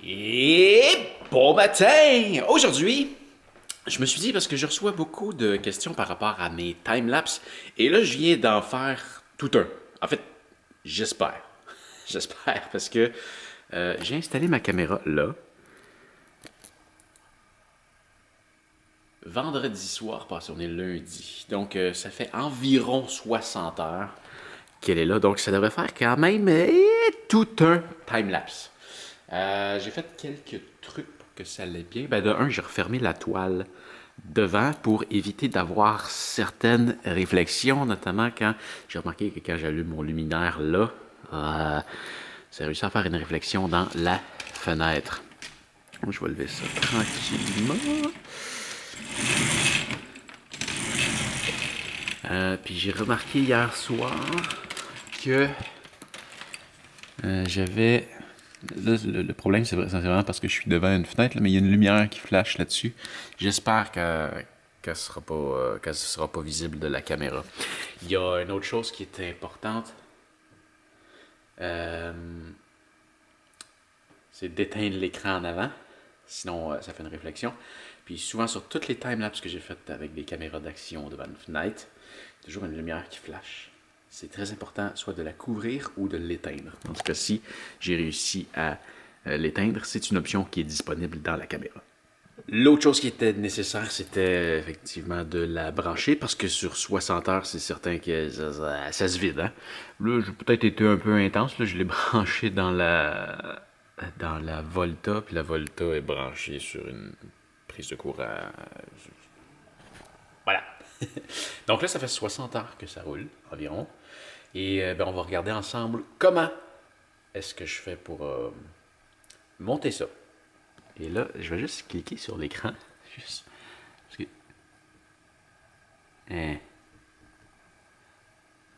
Et bon matin! Aujourd'hui, je me suis dit, parce que je reçois beaucoup de questions par rapport à mes timelapses, et là, je viens d'en faire tout un. En fait, j'espère. J'espère, parce que j'ai installé ma caméra là. Vendredi soir, parce qu'on est lundi. Donc, ça fait environ 60 heures qu'elle est là. Donc, ça devrait faire quand même tout un timelapse. J'ai fait quelques trucs pour que ça allait bien. Ben, de un, j'ai refermé la toile devant pour éviter d'avoir certaines réflexions, notamment quand j'ai remarqué que quand j'allume mon luminaire là, ça a réussi à faire une réflexion dans la fenêtre. Je vais lever ça tranquillement. Puis j'ai remarqué hier soir que j'avais... Là, le problème, c'est vraiment parce que je suis devant une fenêtre, là, mais il y a une lumière qui flash là-dessus. J'espère qu'elle ne sera pas visible de la caméra. Il y a une autre chose qui est importante. C'est d'éteindre l'écran en avant. Sinon, ça fait une réflexion. Puis souvent, sur toutes les timelapses que j'ai faites avec des caméras d'action devant une fenêtre, toujours une lumière qui flash. C'est très important, soit de la couvrir ou de l'éteindre. Dans ce cas-ci, j'ai réussi à l'éteindre. C'est une option qui est disponible dans la caméra. L'autre chose qui était nécessaire, c'était effectivement de la brancher, parce que sur 60 heures, c'est certain que ça se vide. Hein? Là, j'ai peut-être été un peu intense. Là, je l'ai branché dans la Volta, puis la Volta est branchée sur une prise de courant. Voilà. Donc là, ça fait 60 heures que ça roule, environ. Et ben, on va regarder ensemble comment est-ce que je fais pour monter ça. Et là, je vais juste cliquer sur l'écran. Juste. Parce que...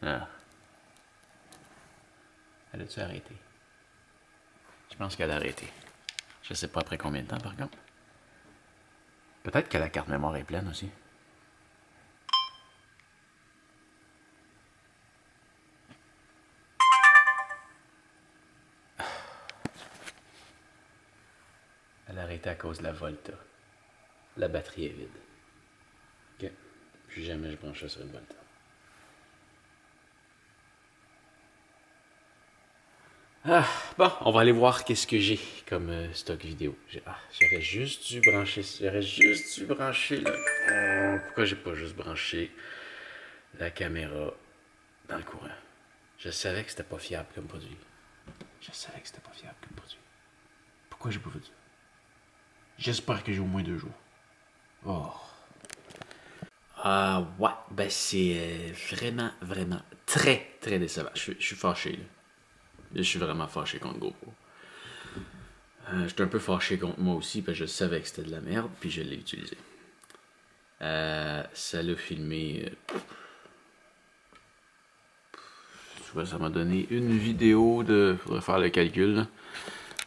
Ah. Elle a-tu arrêté? Je pense qu'elle a arrêté. Je sais pas après combien de temps, par contre. Peut-être que la carte mémoire est pleine aussi. Elle a arrêté à cause de la Volta. La batterie est vide. Ok. Plus jamais je branche ça sur une Volta. Ah, bon, on va aller voir qu'est-ce que j'ai comme stock vidéo. J'aurais juste dû brancher là. Pourquoi j'ai pas juste branché la caméra dans le courant? Je savais que c'était pas fiable comme produit. Pourquoi j'ai pas fait ça? J'espère que j'ai au moins 2 jours. Oh. Ouais, ben c'est vraiment, vraiment très, très décevant. Je suis fâché, là. Je suis vraiment fâché contre GoPro. J'étais un peu fâché contre moi aussi, parce que je savais que c'était de la merde, puis je l'ai utilisé. Ça l'a filmé... Tu vois, ça m'a donné une vidéo de... Faudrait faire le calcul, là.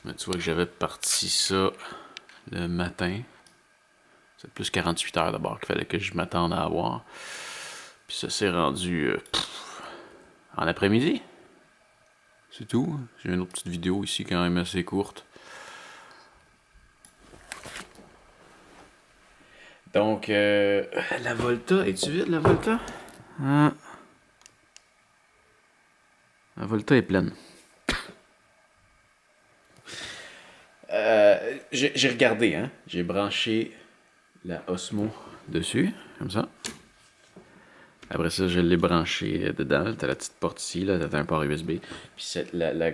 Mais tu vois que j'avais parti ça le matin. C'est plus 48 heures d'abord qu'il fallait que je m'attende à avoir. Puis ça s'est rendu en après-midi. C'est tout. J'ai une autre petite vidéo ici quand même assez courte. Donc, la Volta, es-tu vide la Volta? Ah. La Volta est pleine. J'ai regardé, hein. J'ai branché la Osmo dessus, comme ça. Après ça, je l'ai branché dedans. T'as la petite porte ici, là, t'as un port USB. Puis la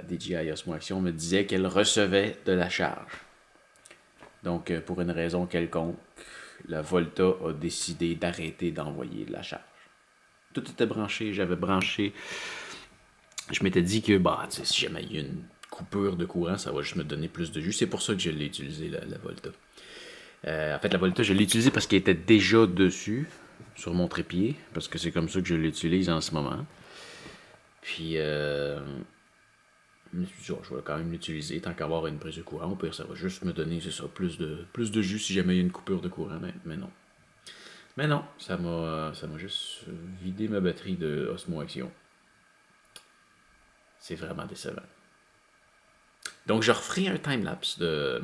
DJI Osmo Action me disait qu'elle recevait de la charge. Donc, pour une raison quelconque, la Volta a décidé d'arrêter d'envoyer de la charge. Tout était branché, j'avais branché. Je m'étais dit que, bah, si jamais il y a une coupure de courant, ça va juste me donner plus de jus. C'est pour ça que je l'ai utilisé, la Volta. En fait, la Volta, je l'ai utilisée parce qu'elle était déjà dessus, sur mon trépied, parce que c'est comme ça que je l'utilise en ce moment. Puis, je me suis dit, oh, je vais quand même l'utiliser, tant qu'avoir une prise de courant. Au pire, ça va juste me donner, c'est ça, plus de jus si jamais il y a une coupure de courant, mais non. Mais non, ça m'a juste vidé ma batterie de Osmo Action. C'est vraiment décevant. Donc, je referai un timelapse de...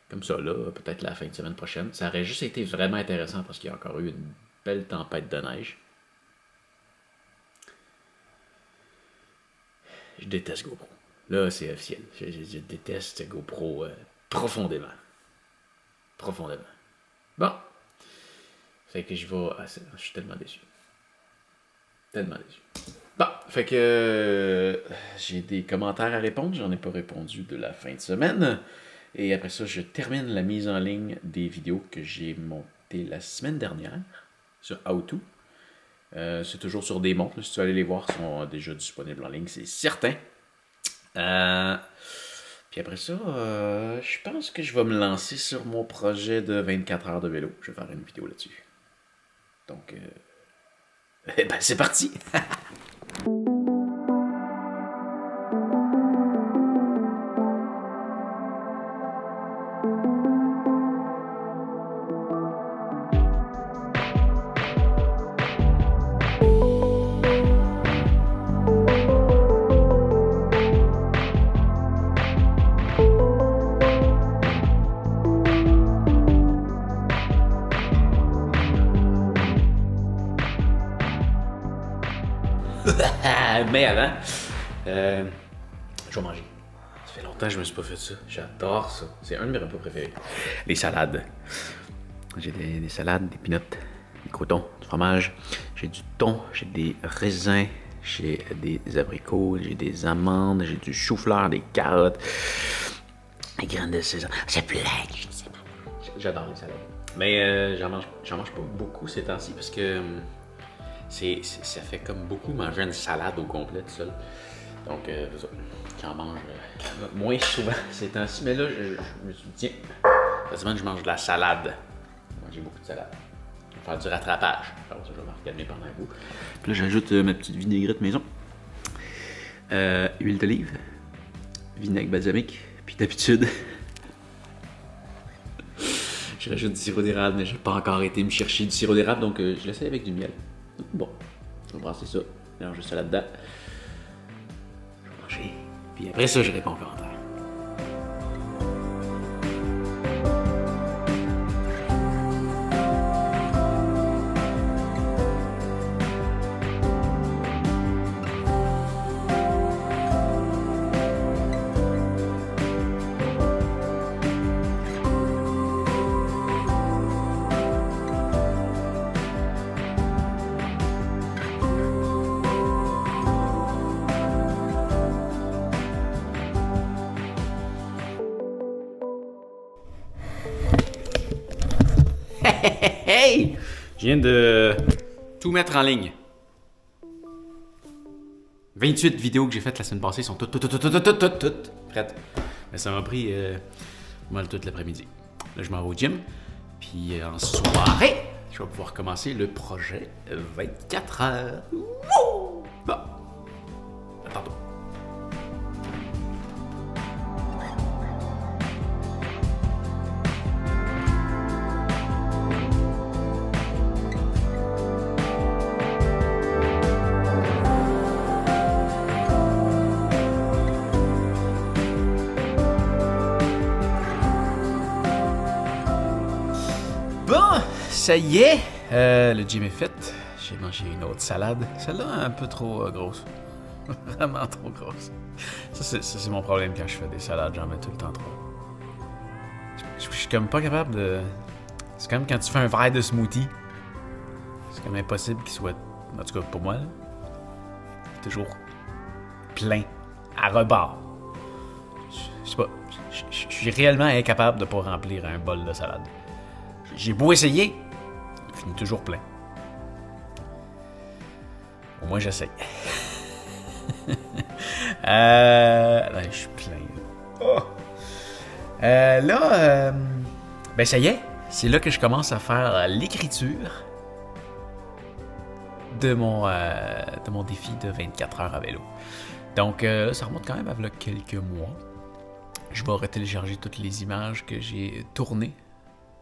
Comme ça, là, peut-être la fin de semaine prochaine. Ça aurait juste été vraiment intéressant parce qu'il y a encore eu une belle tempête de neige. Je déteste GoPro. Là, c'est officiel. Je déteste GoPro profondément. Profondément. Bon. Fait que je vais... Ah, je suis tellement déçu. Tellement déçu. Bon, fait que j'ai des commentaires à répondre. J'en ai pas répondu de la fin de semaine. Et après ça, je termine la mise en ligne des vidéos que j'ai montées la semaine dernière sur How2. C'est toujours sur des montres. Si tu veux aller les voir, ils sont déjà disponibles en ligne, c'est certain. Puis après ça, je pense que je vais me lancer sur mon projet de 24 heures de vélo. Je vais faire une vidéo là-dessus. Donc, eh ben, c'est parti! Mais avant, je vais manger. Ça fait longtemps que je me suis pas fait ça. J'adore ça. C'est un de mes repas préférés. Les salades. J'ai des salades, des peanuts, des croûtons, du fromage. J'ai du thon, j'ai des raisins, j'ai des abricots, j'ai des amandes, j'ai du chou-fleur, des carottes, des graines de sésame. C'est plein. J'adore les salades. Mais j'en mange pas beaucoup ces temps-ci parce que ça fait comme beaucoup manger une salade au complet tout seul. Donc, j'en mange moins souvent ces temps-ci. Mais là, je me suis dit, tiens, cette semaine, je mange de la salade. J'ai beaucoup de salade. Je vais faire du rattrapage. Alors, ça, je vais me regarder pendant un bout. Puis là, j'ajoute ma petite vinaigrette maison. Huile d'olive, vinaigre balsamique, puis d'habitude, je rajoute du sirop d'érable, mais je n'ai pas encore été me chercher du sirop d'érable, donc je l'essaie avec du miel. Bon, je vais brasser ça, mélanger ça là-dedans. Je vais manger, puis après ça, je réponds aux commentaires. Hey! Je viens de tout mettre en ligne. 28 vidéos que j'ai faites la semaine passée sont toutes prêtes. Mais ça m'a pris mal toute l'après-midi. Là, je m'en vais au gym. Puis en soirée, je vais pouvoir commencer le projet 24 heures. Wouh! Bon. À tantôt. Bon, ça y est, le gym est fait. J'ai mangé une autre salade. Celle-là, un peu trop grosse. Vraiment trop grosse. Ça, c'est mon problème quand je fais des salades, j'en mets tout le temps trop. Je suis comme pas capable de... C'est comme quand tu fais un verre de smoothie. C'est comme impossible qu'il soit... En tout cas, pour moi, là, toujours plein, à rebord. Je sais pas, je suis réellement incapable de pas remplir un bol de salade. J'ai beau essayer, il finit toujours plein. Au moins, j'essaye. Là, je suis plein. Oh. Ben ça y est, c'est là que je commence à faire l'écriture de mon défi de 24 heures à vélo. Donc, ça remonte quand même à quelques mois. Je vais retélécharger toutes les images que j'ai tournées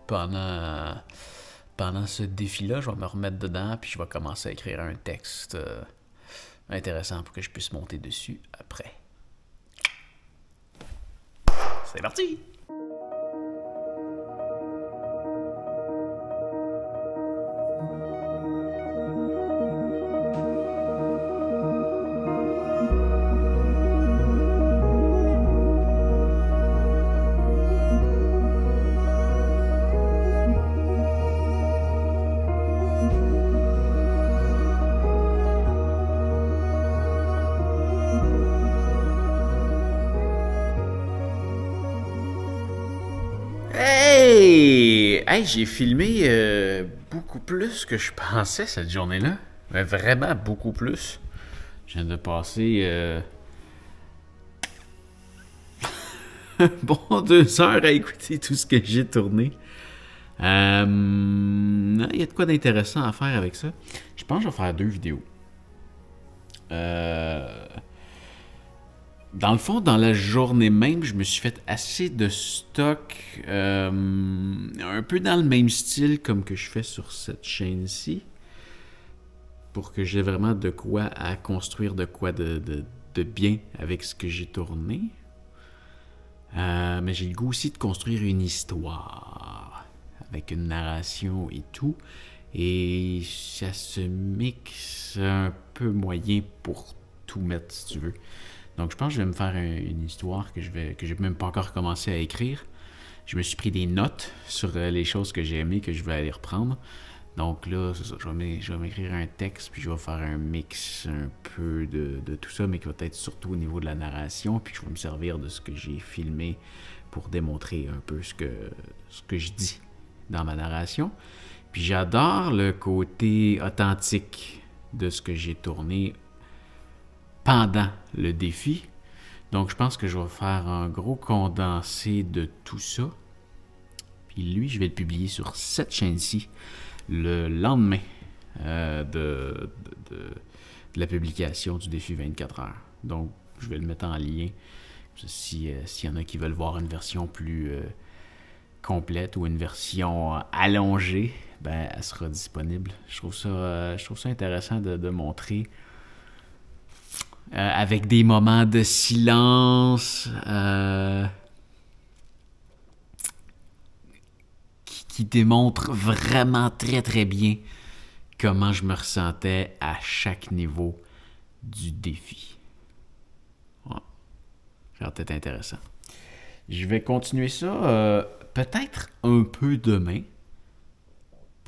pendant ce défi-là. Je vais me remettre dedans, puis je vais commencer à écrire un texte intéressant pour que je puisse monter dessus après. c'est parti! Hey, j'ai filmé beaucoup plus que je pensais cette journée-là. Mais vraiment beaucoup plus. Je viens de passer bon 2 heures à écouter tout ce que j'ai tourné. Il y a de quoi d'intéressant à faire avec ça. Je pense que je vais faire 2 vidéos. Dans le fond, dans la journée même, je me suis fait assez de stock, un peu dans le même style comme que je fais sur cette chaîne-ci, pour que j'ai vraiment de quoi à construire, de quoi de bien avec ce que j'ai tourné. Mais j'ai le goût aussi de construire une histoire, avec une narration et tout, et ça se mixe un peu moyen pour tout mettre, si tu veux. Donc, je pense que je vais me faire une histoire que j'ai même pas encore commencé à écrire. Je me suis pris des notes sur les choses que j'ai aimées, que je vais aller reprendre. Donc là, c'est ça, je vais m'écrire un texte, puis je vais faire un mix un peu de tout ça, mais qui va être surtout au niveau de la narration, puis je vais me servir de ce que j'ai filmé pour démontrer un peu ce que je dis dans ma narration. Puis j'adore le côté authentique de ce que j'ai tourné pendant le défi. Donc, je pense que je vais faire un gros condensé de tout ça. Puis lui, je vais le publier sur cette chaîne-ci le lendemain de la publication du défi 24 heures. Donc, je vais le mettre en lien. S'il y en a qui veulent voir une version plus complète ou une version allongée, ben, elle sera disponible. Je trouve ça intéressant de montrer avec des moments de silence qui démontrent vraiment très très bien comment je me ressentais à chaque niveau du défi. Ouais. Ça va être intéressant. Je vais continuer ça peut-être un peu demain.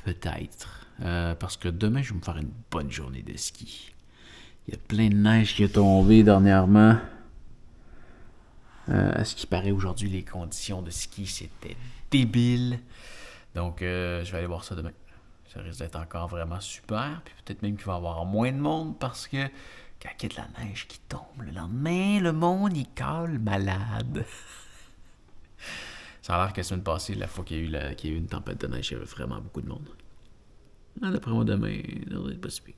Peut-être. Parce que demain, je vais me faire une bonne journée de ski. Il y a plein de neige qui est tombée dernièrement. À ce qui paraît aujourd'hui, les conditions de ski, c'était débile. Donc, je vais aller voir ça demain. Ça risque d'être encore vraiment super. Puis peut-être même qu'il va y avoir moins de monde parce que quand il y a de la neige qui tombe le lendemain, le monde, il colle malade. Ça a l'air que la semaine passée, la fois qu'il y a eu une tempête de neige, il y avait vraiment beaucoup de monde. D'après moi, demain, ça va être pas si pire.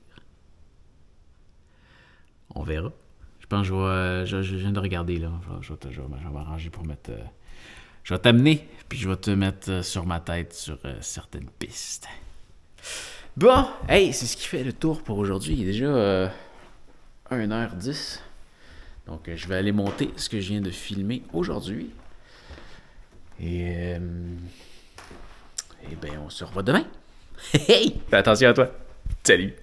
On verra. Je pense que je viens de regarder, là. Je vais m'arranger pour mettre... je vais t'amener, puis je vais te mettre sur ma tête sur certaines pistes. Bon, hey, c'est ce qui fait le tour pour aujourd'hui. Il est déjà 1h10. Donc, je vais aller monter ce que je viens de filmer aujourd'hui. Et ben, on se revoit demain. Hey! Fais attention à toi. Salut!